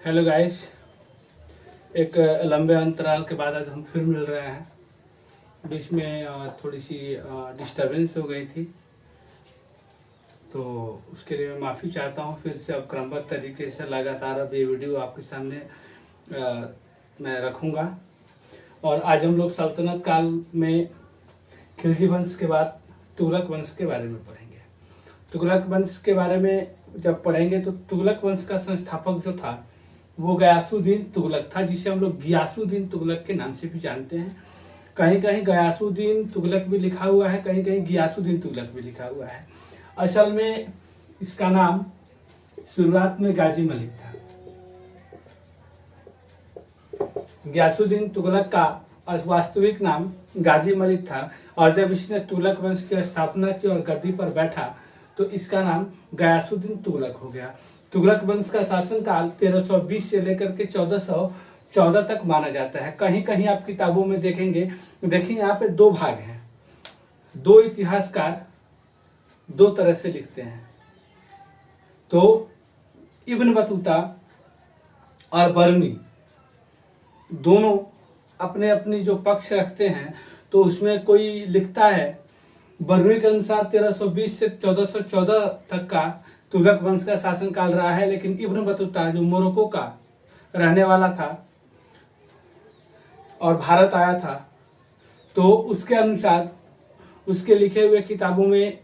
Hello guys, एक लंबे अंतराल के बाद आज हम फिर मिल रहे हैं। बीच में थोड़ी सी डिस्टरबेंस हो गई थी, तो उसके लिए मैं माफ़ी चाहता हूँ। फिर से अब क्रमबद्ध तरीके से लगातार अब ये वीडियो आपके सामने मैं रखूँगा। और आज हम लोग सल्तनत काल में खिलजी वंश के बाद तुगलक वंश के बारे में पढ़ेंगे। तुगलक वंश के बारे में जब पढ़ेंगे तो तुगलक वंश का संस्थापक जो था वो गयासुद्दीन तुगलक था, जिसे हम लोग गियासुद्दीन तुगलक के नाम से भी जानते हैं। कहीं कहीं गयासुद्दीन तुगलक भी लिखा हुआ है, कहीं कहीं गियासुद्दीन तुगलक भी लिखा हुआ है। असल में इसका नाम शुरुआत में गाजी मलिक था। गियासुद्दीन तुगलक का वास्तविक नाम गाजी मलिक था, और जब इसने तुगलक वंश की स्थापना की और गद्दी पर बैठा तो इसका नाम गयासुद्दीन तुगलक हो गया। तुगलक वंश का शासनकाल 1320 से लेकर के 1414 तक माना जाता है। कहीं कहीं आप किताबों में देखेंगे, देखिए यहाँ पे दो भाग हैं। दो इतिहासकार दो तरह से लिखते हैं, तो इब्न बतूता और बरनी दोनों अपने अपनी जो पक्ष रखते हैं। तो उसमें कोई लिखता है बरनी के अनुसार 1320 से 1414 तक का तुगलक वंश का शासनकाल रहा है, लेकिन इब्न बतूता जो मोरक्को का रहने वाला था और भारत आया था, तो उसके अनुसार उसके लिखे हुए किताबों में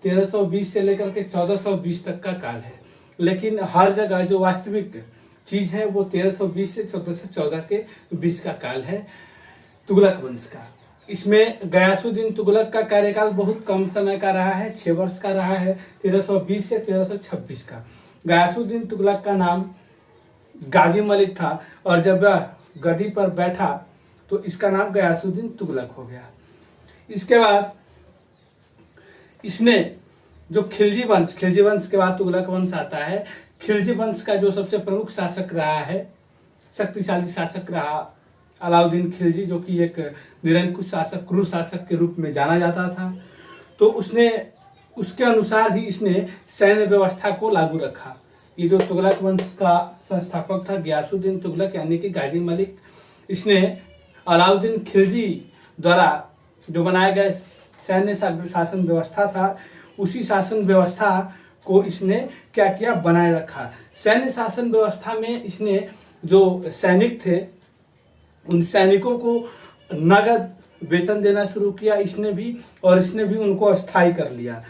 1320 से लेकर के 1420 तक का काल है। लेकिन हर जगह जो वास्तविक चीज है वो 1320 से 1414 के बीच का काल है तुगलक वंश का। इसमें गयासुद्दीन तुगलक का कार्यकाल बहुत कम समय का रहा है, 6 वर्ष का रहा है, 1320 से 1326 का। गयासुद्दीन तुगलक का नाम गाजी मलिक था, और जब वह गद्दी पर बैठा तो इसका नाम गयासुद्दीन तुगलक हो गया। इसके बाद इसने जो खिलजी वंश के बाद तुगलक वंश आता है। खिलजी वंश का जो सबसे प्रमुख शासक रहा है, शक्तिशाली शासक रहा अलाउद्दीन खिलजी, जो कि एक निरंकुश शासक, क्रूर शासक के रूप में जाना जाता था। तो उसने उसके अनुसार ही इसने सैन्य व्यवस्था को लागू रखा। ये जो तुगलक वंश का संस्थापक था गियासुद्दीन तुगलक यानी कि गाजी मलिक, इसने अलाउद्दीन खिलजी द्वारा जो बनाया गया सैन्य शासन व्यवस्था था, उसी शासन व्यवस्था को इसने क्या किया, बनाए रखा। सैन्य शासन व्यवस्था में इसने जो सैनिक थे उन सैनिकों को नगद वेतन देना शुरू किया इसने भी, और इसने भी उनको स्थायी कर लिया।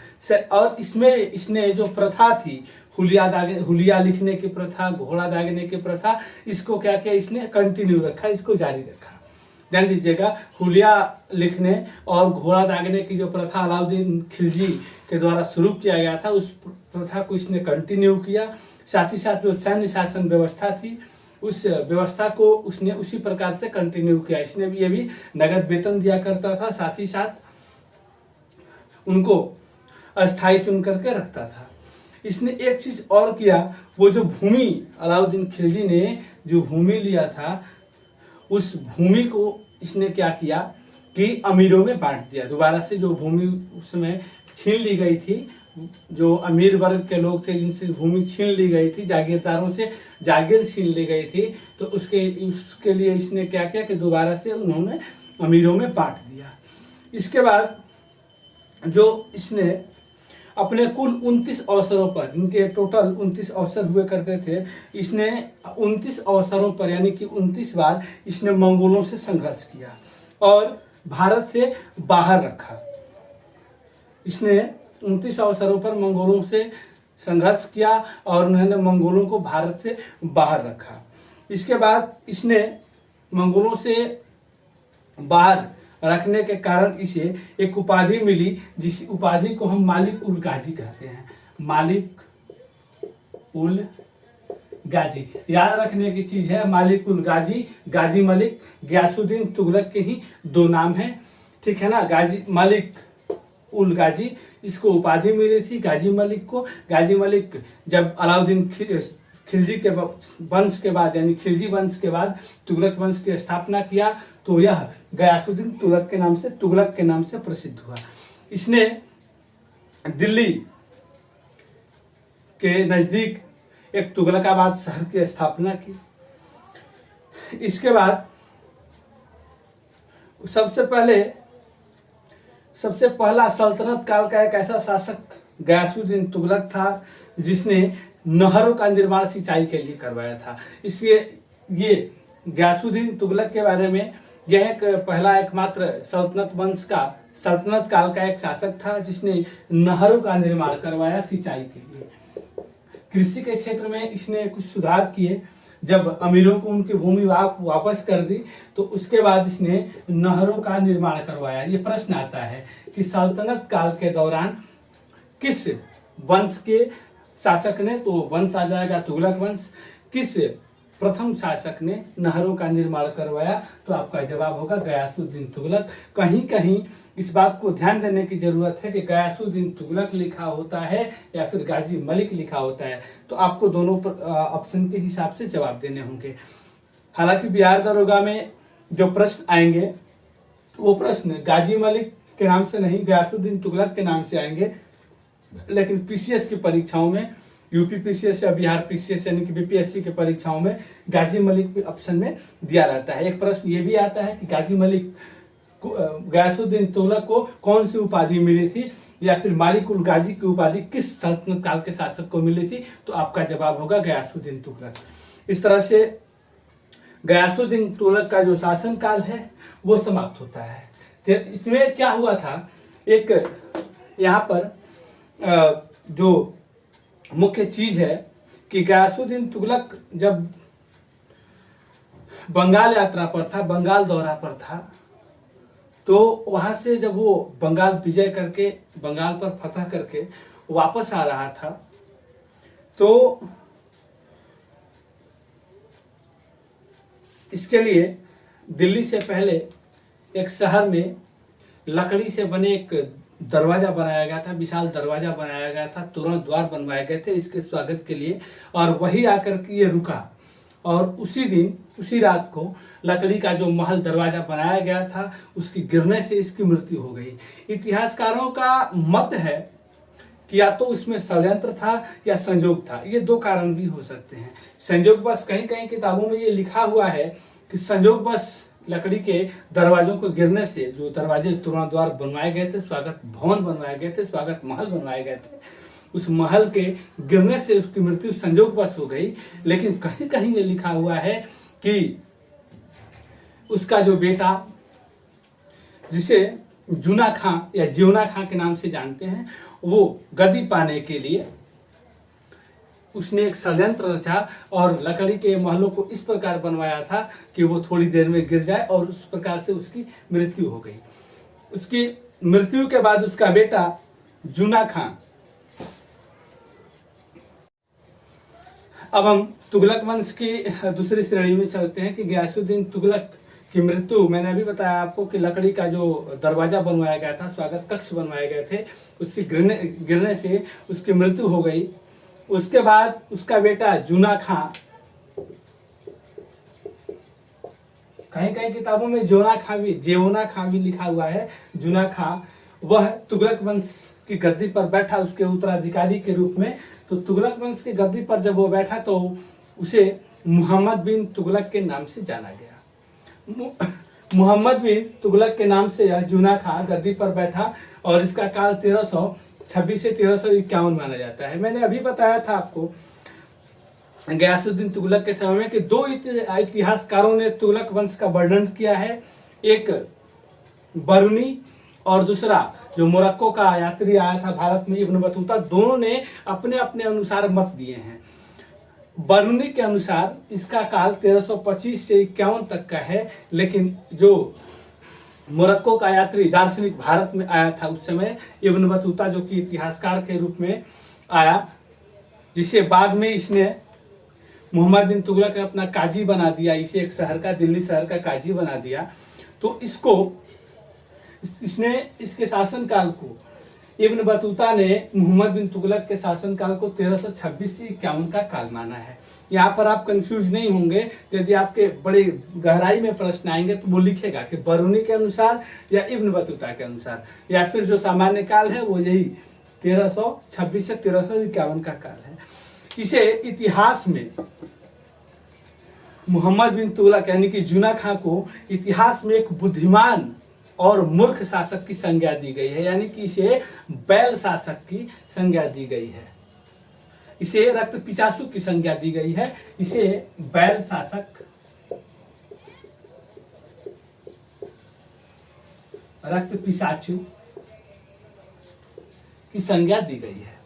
और इसमें इसने जो प्रथा थी, हुलिया लिखने की प्रथा, घोड़ा दागने की प्रथा, इसको क्या किया, इसने कंटिन्यू रखा, इसको जारी रखा। ध्यान दीजिएगा, हुलिया लिखने और घोड़ा दागने की जो प्रथा अलाउद्दीन खिलजी के द्वारा शुरू किया गया था, उस प्रथा को इसने कंटिन्यू किया। साथ ही साथ जो सैन्य शासन व्यवस्था थी, उस व्यवस्था को उसने उसी प्रकार से कंटिन्यू किया। इसने भी ये भी नगद वेतन दिया करता था, साथ ही साथ उनको अस्थायी चुन करके रखता था। इसने एक चीज और किया, वो जो भूमि अलाउद्दीन खिलजी ने जो भूमि लिया था, उस भूमि को इसने क्या किया कि अमीरों में बांट दिया। दोबारा से जो भूमि उस समय छीन ली गई थी, जो अमीर वर्ग के लोग थे जिनसे भूमि छीन ली गई थी, जागीरदारों से जागीर छीन ली गई थी, तो उसके लिए इसने क्या किया कि दोबारा से उन्होंने अमीरों में बांट दिया। इसके बाद जो इसने अपने कुल 29 अवसरों पर, इनके टोटल 29 अवसर हुए करते थे, इसने 29 अवसरों पर यानी कि 29 बार इसने मंगोलों से संघर्ष किया और भारत से बाहर रखा। इसने 29 अवसरों पर मंगोलों से संघर्ष किया और उन्होंने मंगोलों को भारत से बाहर रखा। इसके बाद इसने मंगोलों से बाहर रखने के कारण इसे एक उपाधि मिली, जिस उपाधि को हम मालिक उल गाजी कहते हैं। मालिक उल गाजी याद रखने की चीज है, मालिक उल गाजी, गाजी मलिक, गियासुद्दीन तुगलक के ही दो नाम हैं, ठीक है ना। गाजी मलिक उल गाजी, इसको उपाधि मिली थी गाजी मलिक को। गाजी मलिक जब अलाउद्दीन खिलजी के वंश के बाद यानी खिलजी वंश के बाद तुगलक वंश की स्थापना किया, तो यह गयासुद्दीन तुगलक के नाम से प्रसिद्ध हुआ। इसने दिल्ली के नजदीक एक तुगलकाबाद शहर की स्थापना की। इसके बाद सबसे पहला सल्तनत काल का एक ऐसा शासक गयासुद्दीन तुगलक था जिसने नहरों का निर्माण सिंचाई के लिए करवाया था। इसलिए ये गयासुद्दीन तुगलक के बारे में यह एक पहला एकमात्र सल्तनत काल का एक शासक था जिसने नहरों का निर्माण करवाया सिंचाई के लिए। कृषि के क्षेत्र में इसने कुछ सुधार किए। जब अमीरों को उनकी भूमि वापस कर दी तो उसके बाद इसने नहरों का निर्माण करवाया। ये प्रश्न आता है कि सल्तनत काल के दौरान किस वंश के शासक ने, तो वंश आ जाएगा तुगलक वंश, किस प्रथम शासक ने नहरों का निर्माण करवाया, तो आपका जवाब होगा गयासुद्दीन तुगलक। कहीं कहीं इस बात को ध्यान देने की जरूरत है कि गयासुद्दीन तुगलक लिखा होता है या फिर गाजी मलिक लिखा होता है, तो आपको दोनों ऑप्शन के हिसाब से जवाब देने होंगे। हालांकि बिहार दरोगा में जो प्रश्न आएंगे वो प्रश्न गाजी मलिक के नाम से नहीं, गयासुद्दीन तुगलक के नाम से आएंगे, लेकिन पीसीएस की परीक्षाओं में, यूपी पीसीएस या बिहार पीसीएस यानी कि बीपीएससी के परीक्षाओं में गाजी मलिक ऑप्शन में दिया रहता है। एक प्रश्न ये भी आता है कि गाजी मलिक गयासुद्दीन तुगलक को कौन सी उपाधि मिली थी, या फिर मालिक उल गाजी की उपाधि किस सल्तनत काल के शासक को मिली थी, तो आपका जवाब होगा गयासुद्दीन तुगलक। इस तरह से गयासुद्दीन तुगलक का जो शासन काल है वो समाप्त होता है। तो इसमें क्या हुआ था, एक यहाँ पर जो मुख्य चीज है कि गयासुद्दीन तुगलक जब बंगाल यात्रा पर था, बंगाल दौरा पर था, तो वहां से जब वो बंगाल विजय करके, बंगाल पर फतह करके वापस आ रहा था, तो इसके लिए दिल्ली से पहले एक शहर में लकड़ी से बने एक दरवाजा बनाया गया था, विशाल दरवाजा बनाया गया था, तोरण द्वार बनवाए गए थे इसके स्वागत के लिए, और वही आकर के ये रुका। और उसी दिन, उसी रात को लकड़ी का जो महल दरवाजा बनाया गया था उसकी गिरने से इसकी मृत्यु हो गई। इतिहासकारों का मत है कि या तो इसमें षड्यंत्र था या संयोग था। ये दो कारण भी हो सकते हैं। संयोगवश कहीं कहीं किताबों में ये लिखा हुआ है कि संयोगवश लकड़ी के दरवाजों को गिरने से, जो दरवाजे तोरण द्वार बनवाए गए थे, स्वागत भवन बनवाए गए थे, स्वागत महल बनवाए गए थे, उस महल के गिरने से उसकी मृत्यु संयोगवश हो गई। लेकिन कहीं कहीं ये लिखा हुआ है कि उसका जो बेटा, जिसे जूना खां या जियोना खां के नाम से जानते हैं, वो गद्दी पाने के लिए उसने एक षड्यंत्र रचा और लकड़ी के महलों को इस प्रकार बनवाया था कि वो थोड़ी देर में गिर जाए, और उस प्रकार से उसकी मृत्यु हो गई। उसकी मृत्यु के बाद उसका बेटा जूना खां, अब हम तुगलक वंश की दूसरी श्रेणी में चलते हैं कि गयासुद्दीन तुगलक की मृत्यु, मैंने अभी बताया आपको कि लकड़ी का जो दरवाजा बनवाया गया था, स्वागत कक्ष बनवाए गए थे, उसकी गिरने से उसकी मृत्यु हो गई। उसके बाद उसका बेटा जूना खां, कहीं कहीं किताबों में जेवोना खां भी लिखा हुआ है, जूना खां, वह तुगलक वंश की गद्दी पर बैठा उसके उत्तराधिकारी के रूप में। तो तुगलक वंश की गद्दी पर जब वो बैठा तो उसे मोहम्मद बिन तुगलक के नाम से जाना गया। मोहम्मद बिन तुगलक के नाम से यह जूना खां गद्दी पर बैठा और इसका काल 1326 से 1351 माना जाता है। मैंने अभी बताया था आपको गयासुद्दीन तुगलक के समय में कि दो इतिहासकारों ने तुगलक वंश का वर्णन किया है, एक बरूनी और दूसरा जो मोरक्को का यात्री आया था भारत में, इब्न बतूता। दोनों ने अपने अपने अनुसार मत दिए हैं। बरूनी के अनुसार इसका काल 1325 से 51 तक का है, लेकिन जो मोरक्को का यात्री दार्शनिक भारत में आया था उस समय, इब्न बतूता, जो कि इतिहासकार के रूप में आया, जिसे बाद में इसने मोहम्मद बिन तुगलक ने अपना काजी बना दिया, इसे एक शहर का, दिल्ली शहर का काजी बना दिया। तो इसने इसके शासनकाल को, इब्न बतूता ने मोहम्मद बिन तुगलक के शासनकाल को 1326 से 51 का काल माना है। यहाँ पर आप कंफ्यूज नहीं होंगे। यदि आपके बड़े गहराई में प्रश्न आएंगे तो वो लिखेगा कि बरूनी के अनुसार या इब्न बतूता के अनुसार, या फिर जो सामान्य काल है वो यही 1326 से 1351 का काल है। इसे इतिहास में मोहम्मद बिन तुगलक यानी कि जूना खां को इतिहास में एक बुद्धिमान और मूर्ख शासक की संज्ञा दी गई है, यानी कि इसे बैल शासक की संज्ञा दी गई है, इसे रक्त पिचासु की संज्ञा दी गई है, इसे बैल शासक, रक्त पिशाचु की संज्ञा दी गई है,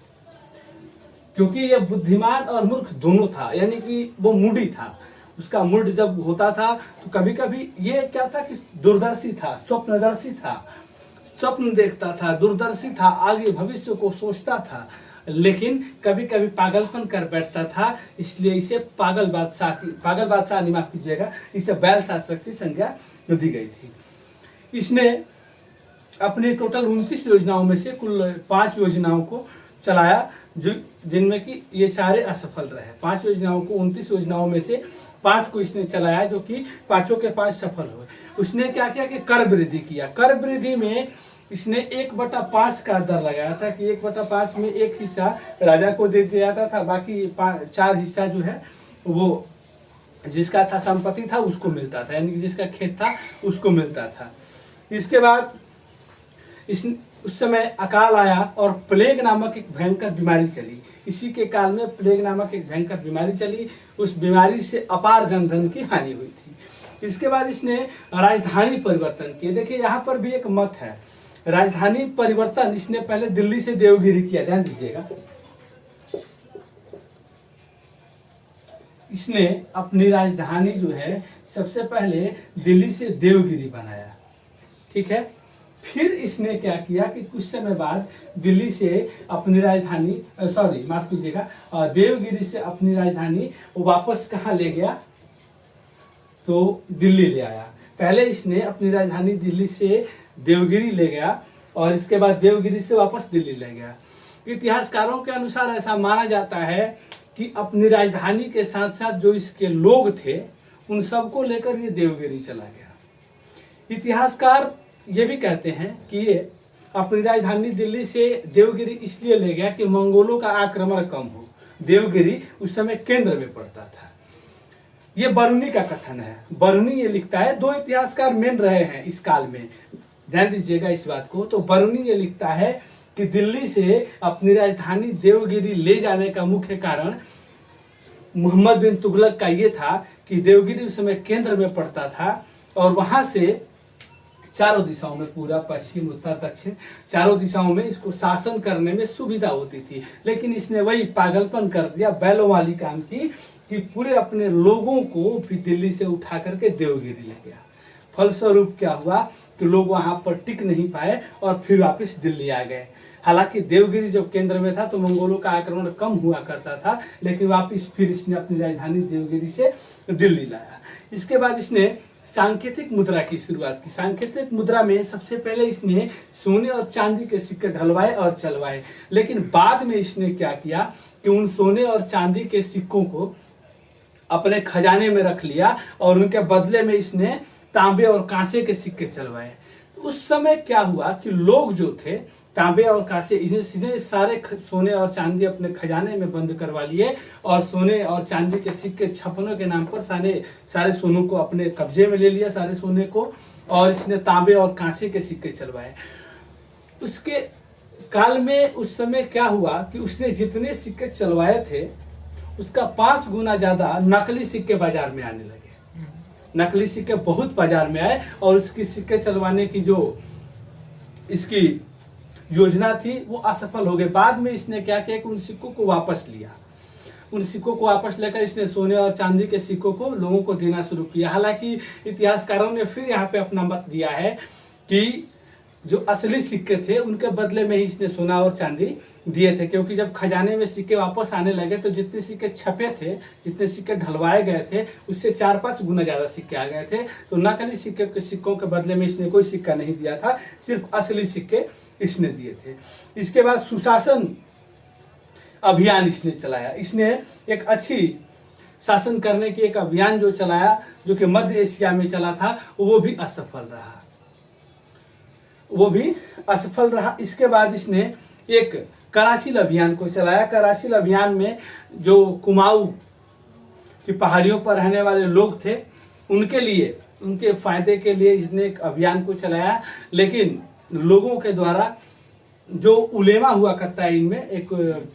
क्योंकि यह बुद्धिमान और मूर्ख दोनों था, यानी कि वो मूडी था। उसका मूड जब होता था तो कभी कभी ये क्या था कि दूरदर्शी था, स्वप्नदर्शी था, स्वप्न देखता था, दूरदर्शी था, आगे भविष्य को सोचता था, लेकिन कभी कभी पागलपन कर बैठता था, इसलिए इसे पागल बादशाह नहीं, माफ कीजिएगा, इसे बैल शासक की संज्ञा दी गई थी। इसने अपनी टोटल 29 योजनाओं में से कुल 5 योजनाओं को चलाया, जो जिनमें कि ये सारे असफल रहे। 5 योजनाओं को 29 योजनाओं में से 5 को इसने चलाया, जो कि 5 के 5 सफल हुए। उसने क्या किया कि कर वृद्धि किया। कर वृद्धि में इसने 1/5 का दर लगाया था कि 1/5 में एक हिस्सा राजा को दे दिया जाता था, बाकी 4 हिस्सा जो है वो जिसका था संपत्ति था उसको मिलता था, यानी कि जिसका खेत था उसको मिलता था। इसके बाद उस समय अकाल आया और प्लेग नामक एक भयंकर बीमारी चली। इसी के काल में प्लेग नामक एक भयंकर बीमारी चली, उस बीमारी से अपार जनधन की हानि हुई थी। इसके बाद इसने राजधानी परिवर्तन किए। देखिए यहाँ पर भी एक मत है, राजधानी परिवर्तन इसने पहले दिल्ली से देवगिरी किया, ध्यान दीजिएगा। इसने अपनी राजधानी जो है सबसे पहले दिल्ली से देवगिरी बनाया, ठीक है। फिर इसने क्या किया कि कुछ समय बाद दिल्ली से अपनी राजधानी माफ कीजिएगा, देवगिरी से अपनी राजधानी वापस कहाँ ले गया, तो दिल्ली ले आया। पहले इसने अपनी राजधानी दिल्ली से देवगिरी ले गया और इसके बाद देवगिरी से वापस दिल्ली ले गया। इतिहासकारों के अनुसार ऐसा माना जाता है कि अपनी राजधानी के साथ साथ जो इसके लोग थे उन सबको लेकर ये देवगिरी चला गया। इतिहासकार ये भी कहते हैं कि ये अपनी राजधानी दिल्ली से देवगिरी इसलिए ले गया कि मंगोलों का आक्रमण कम हो। देवगिरी उस समय केंद्र में पड़ता था। ये बरूनी का कथन है। बरूनी ये लिखता है, 2 इतिहासकार मेन रहे हैं इस काल में, ध्यान दीजिएगा इस बात को। तो बरूनी ये लिखता है कि दिल्ली से अपनी राजधानी देवगिरी ले जाने का मुख्य कारण मोहम्मद बिन तुगलक का ये था कि देवगिरी उस समय केंद्र में पड़ता था और वहां से चारों दिशाओं में, पूरा पश्चिम उत्तर दक्षिण चारों दिशाओं में इसको शासन करने में सुविधा होती थी। लेकिन इसने वही पागलपन कर दिया, बैलों वाली काम की, कि पूरे अपने लोगों को भी दिल्ली से उठा करके देवगिरी ले गया। फलस्वरूप क्या हुआ कि लोग वहां पर टिक नहीं पाए और फिर वापस दिल्ली आ गए। हालांकि देवगिरी जब केंद्र में था तो मंगोलों का आक्रमण कम हुआ करता था, लेकिन वापस फिर इसने अपनी राजधानी देवगिरी से दिल्ली लाया। इसके बाद इसने सांकेतिक मुद्रा की शुरुआत की। सांकेतिक मुद्रा में सबसे पहले इसने सोने और चांदी के सिक्के ढलवाए और चलवाए, लेकिन बाद में इसने क्या किया कि उन सोने और चांदी के सिक्कों को अपने खजाने में रख लिया और उनके बदले में इसने तांबे और कांसे के सिक्के चलवाए। उस समय क्या हुआ कि लोग जो थे तांबे और कांसे, इसने सारे सोने और चांदी अपने खजाने में बंद करवा लिए और सोने और चांदी के सिक्के छपनों के नाम पर सारे सोनों को अपने कब्जे में ले लिया, सारे सोने को, और इसने तांबे और कांसे के सिक्के चलवाए। उसके काल में उस समय क्या हुआ कि उसने जितने सिक्के चलवाए थे उसका 5 गुना ज्यादा नकली सिक्के बाजार में आने लगे। नकली सिक्के बहुत बाजार में आए और उसकी सिक्के चलवाने की जो इसकी योजना थी वो असफल हो गई। बाद में इसने क्या किया कि उन सिक्कों को वापस लिया। उन सिक्कों को वापस लेकर इसने सोने और चांदी के सिक्कों को लोगों को देना शुरू किया। हालांकि इतिहासकारों ने फिर यहाँ पे अपना मत दिया है कि जो असली सिक्के थे उनके बदले में ही इसने सोना और चांदी दिए थे, क्योंकि जब खजाने में सिक्के वापस आने लगे तो जितने सिक्के छपे थे, जितने सिक्के ढलवाए गए थे, उससे 4-5 गुना ज्यादा सिक्के आ गए थे। तो नकली सिक्कों के बदले में इसने कोई सिक्का नहीं दिया था, सिर्फ असली सिक्के इसने दिए थे। इसके बाद सुशासन अभियान इसने चलाया। इसने एक अच्छी शासन करने की एक अभियान जो चलाया, जो कि मध्य एशिया में चला था, वो भी असफल रहा। इसके बाद इसने एक कराची अभियान को चलाया। कराची अभियान में जो कुमाऊं की पहाड़ियों पर रहने वाले लोग थे उनके लिए, उनके फायदे के लिए इसने एक अभियान को चलाया। लेकिन लोगों के द्वारा जो उलेमा हुआ करता है, इनमें एक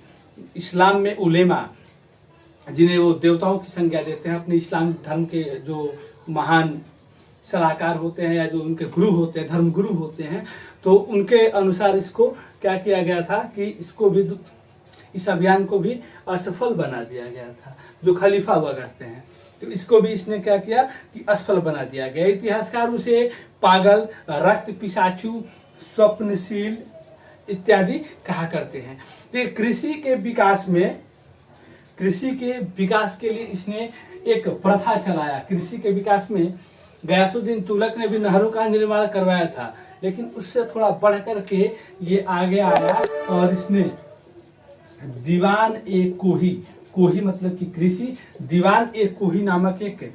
इस्लाम में उलेमा जिन्हें वो देवताओं की संज्ञा देते हैं, अपने इस्लाम धर्म के जो महान सलाहकार होते हैं या जो उनके गुरु होते हैं, धर्म गुरु होते हैं, तो उनके अनुसार इसको क्या किया गया था कि इसको भी, इस अभियान को भी असफल बना दिया गया था। जो खलीफा हुआ करते हैं तो इसको भी इसने क्या किया कि असफल बना दिया गया। इतिहासकार उसे पागल, रक्त पिशाचु, स्वप्नशील इत्यादि कहा करते हैं। तो कृषि के विकास के लिए इसने एक प्रथा चलाया। कृषि के विकास में गयासुद्दीन तुगलक ने भी नहरों का निर्माण करवाया था, लेकिन उससे थोड़ा बढ़ करके ये आगे आया और इसने दीवान ए कोही मतलब कि कृषि, दीवान ए कोही नामक एक,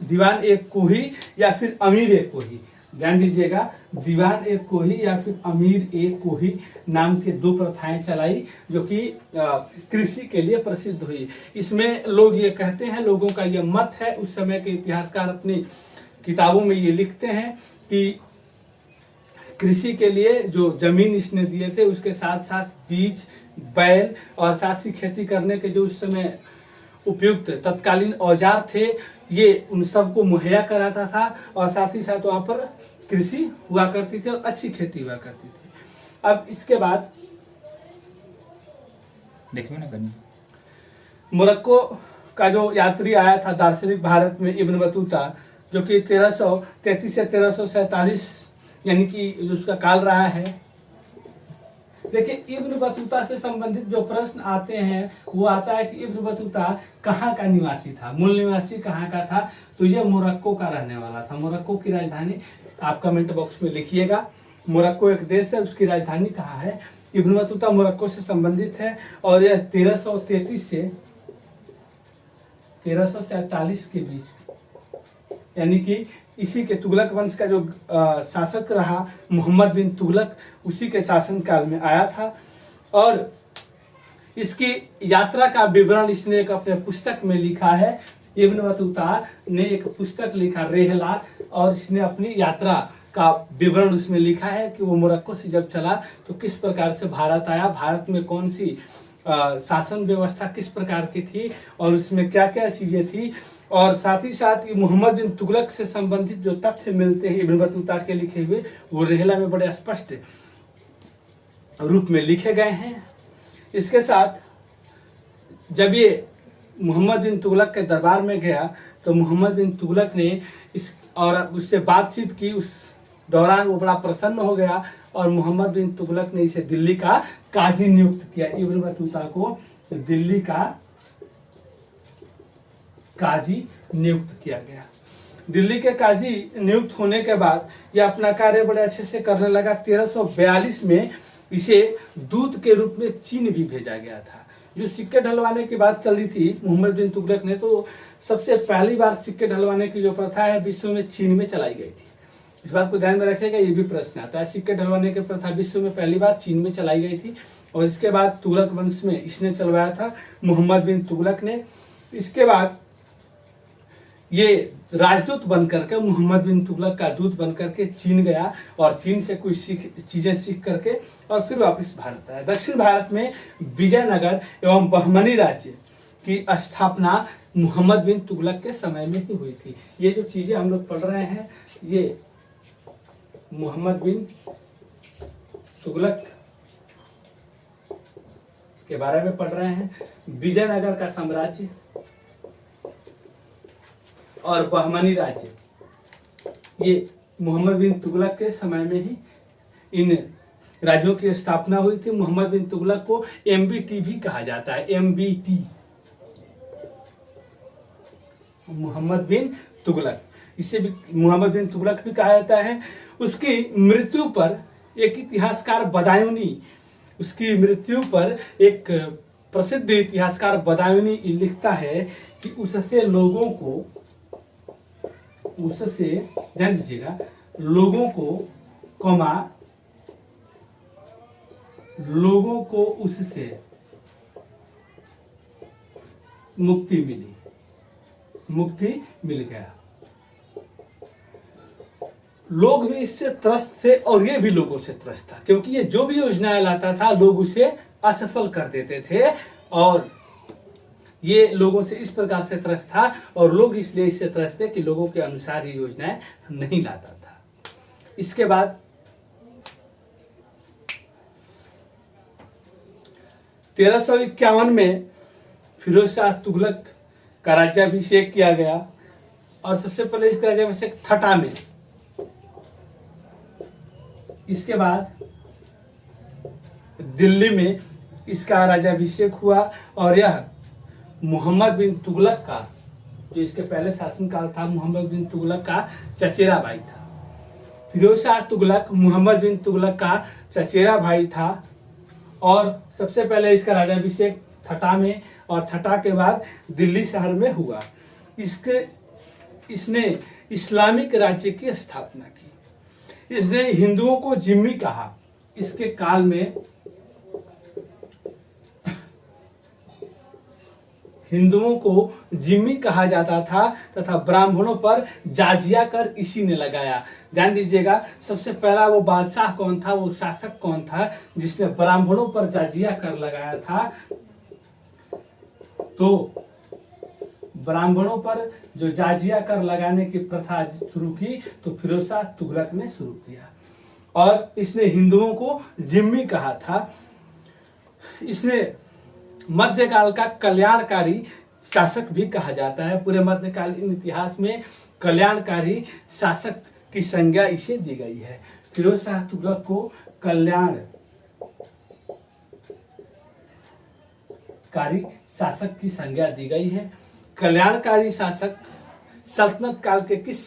दीवान ए कोही या फिर अमीर ए कोही, ध्यान दीजिएगा, दीवान ए कोही या फिर अमीर ए कोही नाम के दो प्रथाएं चलाई जो कि कृषि के लिए प्रसिद्ध हुई। इसमें लोग ये कहते हैं, लोगों का ये मत है, उस समय के इतिहासकार अपनी किताबों में ये लिखते हैं कि कृषि के लिए जो जमीन इसने दिए थे उसके साथ साथ बीज, बैल और साथ ही खेती करने के जो उस समय उपयुक्त तत्कालीन औजार थे, ये उन सबको मुहैया कराता था और साथ ही साथ वहाँ पर कृषि हुआ करती थी और अच्छी खेती हुआ करती थी। अब इसके बाद देखिए ना करनी मोरक्को का जो यात्री आया था दार्शनिक भारत में, इब्न बतूता, जो कि 1333 से 1347 यानी कि उसका काल रहा है। देखिए, इब्न बतूता से संबंधित जो प्रश्न आते हैं वो आता है कि इब्न बतूता कहाँ का निवासी था, मूल निवासी कहाँ का था, तो ये मोरक्को का रहने वाला था। मोरक्को की राजधानी आप कमेंट बॉक्स में लिखिएगा। मोरक्को एक देश है, उसकी राजधानी कहाँ है। इब्न बतूता मोरक्को से संबंधित है और यह 1333 से 1347 के बीच, यानी कि इसी के तुगलक वंश का जो शासक रहा मोहम्मद बिन तुगलक, उसी के शासन काल में आया था। और इसकी यात्रा का विवरण इसने एक अपने पुस्तक में लिखा है। इब्न बतूता ने एक पुस्तक लिखा रेहला, और इसने अपनी यात्रा का विवरण उसमें लिखा है कि वो मोरक्को से जब चला तो किस प्रकार से भारत आया, भारत में कौन सी शासन व्यवस्था किस प्रकार की थी और उसमें क्या क्या चीजें थी। और साथ ही साथ ये मोहम्मद बिन तुगलक से संबंधित जो तथ्य मिलते हैं इब्न बतूता के लिखे हुए, वो रेहला में बड़े स्पष्ट रूप में लिखे गए हैं। इसके साथ जब ये मोहम्मद बिन तुगलक के दरबार में गया तो मोहम्मद बिन तुगलक ने इस और उससे बातचीत की, उस दौरान वो बड़ा प्रसन्न हो गया और मोहम्मद बिन तुगलक ने इसे दिल्ली का काजी नियुक्त किया। इब्न बतूता को दिल्ली का काजी नियुक्त किया गया। दिल्ली के काजी नियुक्त होने के बाद यह अपना कार्य बड़े अच्छे से करने लगा। 1342 में इसे दूत के रूप में चीन भी भेजा गया था। जो सिक्के ढलवाने की बात चल रही थी मोहम्मद बिन तुगलक ने, तो सबसे पहली बार सिक्के ढलवाने की जो प्रथा है विश्व में चीन में चलाई गई थी। इस बात को ध्यान में रखिएगा, ये भी प्रश्न आता है। सिक्के ढलवाने की प्रथा विश्व में पहली बार चीन में चलाई गई थी और इसके बाद तुगलक वंश में इसने चलवाया था मोहम्मद बिन तुगलक ने। इसके बाद ये राजदूत बनकर के, मोहम्मद बिन तुगलक का दूत बनकर के चीन गया और चीन से कुछ चीजें सीख करके और फिर वापस भारत आया। दक्षिण भारत में विजयनगर एवं बहमनी राज्य की स्थापना मोहम्मद बिन तुगलक के समय में ही हुई थी। ये जो चीजें हम लोग पढ़ रहे हैं ये मोहम्मद बिन तुगलक के बारे में पढ़ रहे हैं। विजयनगर का साम्राज्य और बहमनी राज्य, ये मोहम्मद बिन तुगलक के समय में ही इन राज्यों की स्थापना हुई थी। मोहम्मद बिन तुगलक को MBT भी कहा जाता है, MBT, मोहम्मद बिन तुगलक, इसे भी मोहम्मद बिन तुगलक भी कहा जाता है। उसकी मृत्यु पर एक इतिहासकार बदायूनी, उसकी मृत्यु पर एक प्रसिद्ध इतिहासकार बदायूनी लिखता है कि उससे लोगों को, उससे ध्यान दीजिएगा, लोगों को लोगों को उससे मुक्ति मिल गया। लोग भी इससे त्रस्त थे और ये भी लोगों से त्रस्त था, क्योंकि ये जो भी योजनाएं लाता था लोग उसे असफल कर देते थे और ये लोगों से इस प्रकार से त्रस्त था और लोग इसलिए इससे त्रस्त थे कि लोगों के अनुसार ये योजनाएं नहीं लाता था। इसके बाद 1351 में फिरोज शाह तुगलक का राज्याभिषेक किया गया और सबसे पहले इसका राज्याभिषेक थटा में, इसके बाद दिल्ली में इसका राज्याभिषेक हुआ और यह मोहम्मद बिन तुगलक का, जो इसके पहले शासनकाल था, मोहम्मद बिन तुगलक का चचेरा भाई था। फिरोज शाह तुगलक मोहम्मद बिन तुगलक का चचेरा भाई था और सबसे पहले इसका राज्याभिषेक थटा में और थटा के बाद दिल्ली शहर में हुआ। इसने इस्लामिक राज्य की स्थापना की। इसने हिंदुओं को जिम्मी कहा। इसके काल में हिंदुओं को जिम्मी कहा जाता था तथा ब्राह्मणों पर जाजिया कर इसी ने लगाया। ध्यान दीजिएगा, सबसे पहला वो बादशाह कौन था, वो शासक कौन था जिसने ब्राह्मणों पर जाजिया कर लगाया था? तो ब्राह्मणों पर जो जाजिया कर लगाने की प्रथा शुरू की तो फिरोज शाह तुगलक ने शुरू किया और इसने हिंदुओं को जिम्मी कहा था। इसने मध्यकाल का कल्याणकारी शासक भी कहा जाता है। पूरे मध्यकालीन इतिहास में कल्याणकारी शासक की संज्ञा इसे दी गई है। फिरोज शाह तुगलक को कल्याणकारी शासक की संज्ञा दी गई है। कल्याणकारी शासक सल्तनत काल के किस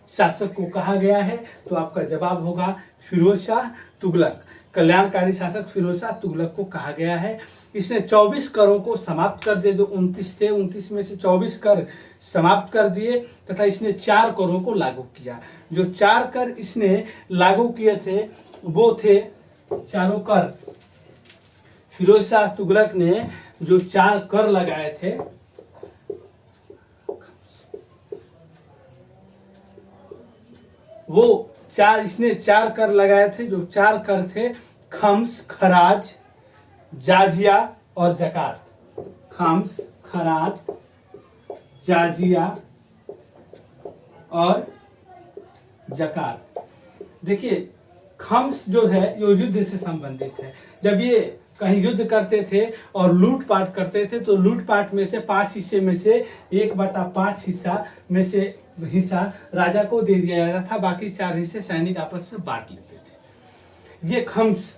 शासक को कहा गया है? तो आपका जवाब होगा फिरोज शाह तुगलक। कल्याणकारी शासक फिरोज शाह तुगलक को कहा गया है। इसने 24 करों को समाप्त कर दिए, जो 29 थे 29 में से 24 कर समाप्त कर दिए तथा इसने 4 करों को लागू किया। जो 4 कर इसने लागू किए थे वो थे चारों कर। फिरोज शाह तुगलक ने जो 4 कर लगाए थे वो इसने 4 कर लगाए थे। जो 4 कर थे खम्स, खराज, जाजिया और जकात। खम्स, खराज, जाजिया और जकात। देखिए, खम्स जो है ये युद्ध से संबंधित है। जब ये कहीं युद्ध करते थे और लूटपाट करते थे तो लूटपाट में से 5 हिस्से में से 1/5 हिस्सा में से हिस्सा राजा को दे दिया जाता था, बाकी 4 हिस्से सैनिक आपस में बांट लेते थे। ये खम्स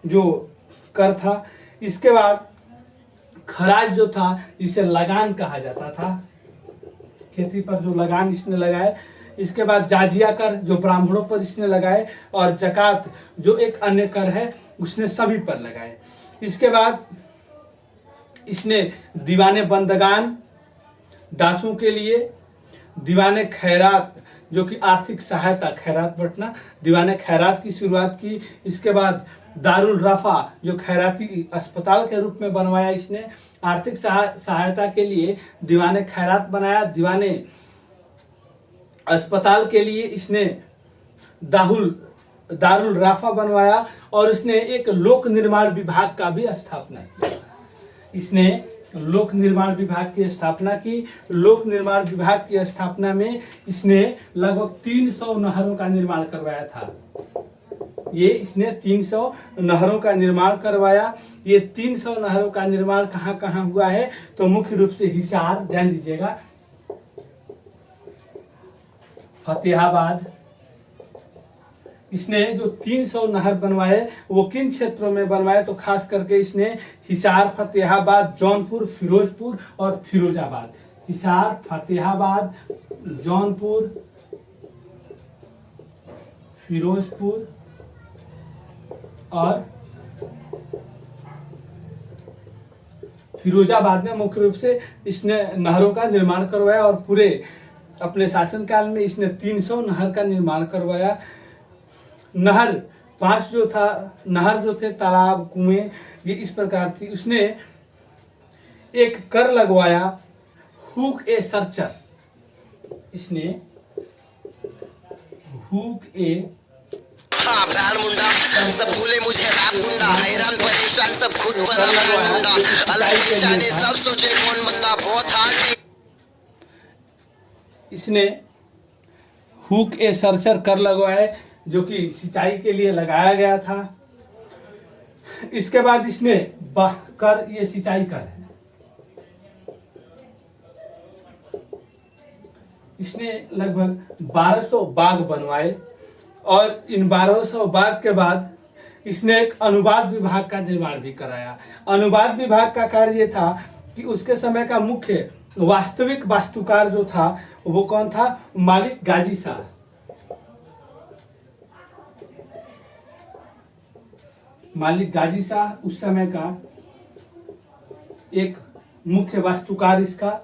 जो कर था। इसके बाद खराज जो था जिसे लगान कहा जाता था, खेती पर जो लगान इसने लगाए। इसके बाद जाजिया कर जो ब्राह्मणों पर इसने लगाए और जकात जो एक अन्य कर है उसने सभी पर लगाए। इसके बाद इसने दीवाने बंदगान दासों के लिए, दीवाने खैरात जो कि आर्थिक सहायता, खैरात बंटना, दीवाने खैरात की शुरुआत की। इसके बाद दारुल रफा जो खैराती अस्पताल के रूप में बनवाया इसने। आर्थिक सहायता के लिए दीवाने खैरात बनाया। दीवाने अस्पताल के लिए इसने दारुल रफा बनवाया और इसने एक लोक निर्माण विभाग का भी स्थापना की। इसने लोक निर्माण विभाग की स्थापना की। लोक निर्माण विभाग की स्थापना में इसने लगभग 300 नहरों का निर्माण करवाया था। इसने 300 नहरों का निर्माण करवाया। ये 300 नहरों का निर्माण कहाँ कहाँ हुआ है? तो मुख्य रूप से हिसार, ध्यान दीजिएगा, फतेहाबाद। इसने जो 300 नहर बनवाए वो किन क्षेत्रों में बनवाए? तो खास करके इसने हिसार, फतेहाबाद, जौनपुर, फिरोजपुर और फिरोजाबाद। हिसार, फतेहाबाद, जौनपुर, फिरोजपुर और फिरोजाबाद में मुख्य रूप से इसने नहरों का निर्माण करवाया और पूरे अपने शासनकाल में इसने 300 नहर का निर्माण करवाया। नहर पांच जो था नहर जो थे, तालाब, कुएं, ये इस प्रकार थी। उसने एक कर लगवाया, हुक ए सर्चर, इसने हुक ए हाँ ब्रांड मुंडा सब भूले मुझे रात गुंडा, हैरान परेशान सब खुद बना ब्रांड मुंडा, अलग जाने सब सोचे कौन बंदा बहुत हार्ड। इसने हुक ए सर्चर कर लगवाए जो कि सिंचाई के लिए लगाया गया था। इसके बाद इसने कर, ये सिंचाई कर है, इसने लगभग 1200 बाग बनवाए और इन 1200 बाग के बाद इसने एक अनुवाद विभाग का निर्माण भी कराया। अनुवाद विभाग का कार्य ये था कि उसके समय का मुख्य वास्तविक वास्तुकार जो था वो कौन था? मालिक गाजी शाह। मालिक गाजी शाह उस समय का एक मुख्य वास्तुकार इसका,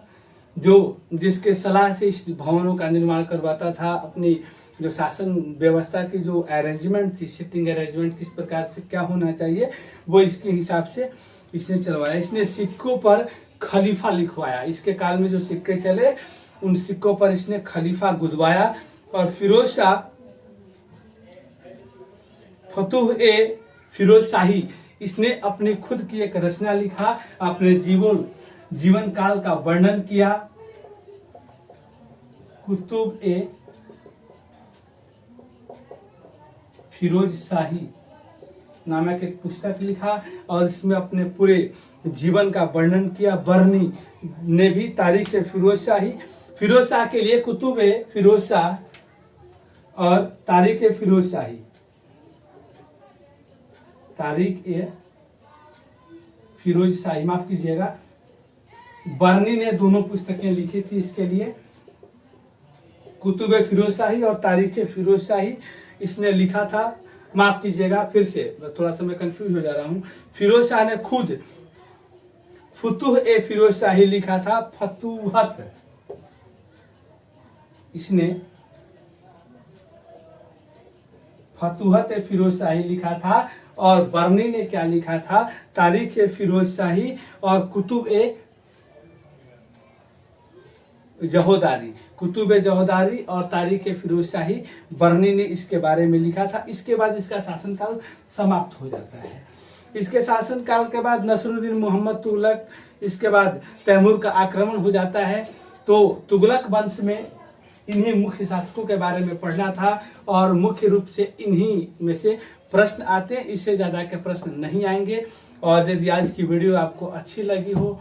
जो जिसके सलाह से इस भवनों का निर्माण करवाता था। अपनी जो शासन व्यवस्था की जो अरेंजमेंट थी, सिटिंग अरेंजमेंट किस प्रकार से क्या होना चाहिए, वो इसके हिसाब से इसने चलवाया। इसने सिक्कों पर खलीफा लिखवाया। इसके काल में जो सिक्के चले उन सिक्कों पर इसने खलीफा गुदवाया। और फिरोज शाह फतुह ए फिरोज शाही, इसने अपनी खुद की एक रचना लिखा, अपने जीवन काल का वर्णन किया। कुतुब ए फिरोज शाही नामक एक पुस्तक लिखा और इसमें अपने पूरे जीवन का वर्णन किया। बरनी ने भी तारीख ए फिरोज शाह के लिए कुतुब ए फिरोज शाह और तारीख ए फिरोज शाही, तारीख ए फिरोज शाही, माफ कीजिएगा, बरनी ने दोनों पुस्तकें लिखी थी इसके लिए, कुतुब ए फिरोज शाही और तारीख ए फिरोज शाही इसने लिखा था। माफ कीजिएगा, फिर से थोड़ा सा मैं कंफ्यूज हो जा रहा हूं। फिरोज शाह ने खुद फतुह ए फिरोज शाही लिखा था। फतुहत, इसने फतुहत ए फिरोज शाही लिखा था। और बरनी ने क्या लिखा था? तारीख ए फिरोज शाही और कुतुब ए जहोदारी, कुतुब ए जहोदारी और तारीख ए फिरोज शाही, बरनी ने इसके बारे में लिखा था। इसके बाद इसका शासनकाल समाप्त हो जाता है। इसके शासनकाल के बाद नसरुद्दीन मोहम्मद तुगलक, इसके बाद तैमूर का आक्रमण हो जाता है। तो तुगलक वंश में इन्हीं मुख्य शासकों के बारे में पढ़ना था और मुख्य रूप से इन्हीं में से प्रश्न आते हैं, इससे ज्यादा के प्रश्न नहीं आएंगे। और यदि आज की वीडियो आपको अच्छी लगी हो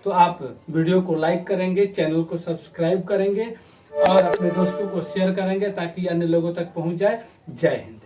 तो आप वीडियो को लाइक करेंगे, चैनल को सब्सक्राइब करेंगे और अपने दोस्तों को शेयर करेंगे ताकि अन्य लोगों तक पहुंच जाए। जय हिंद।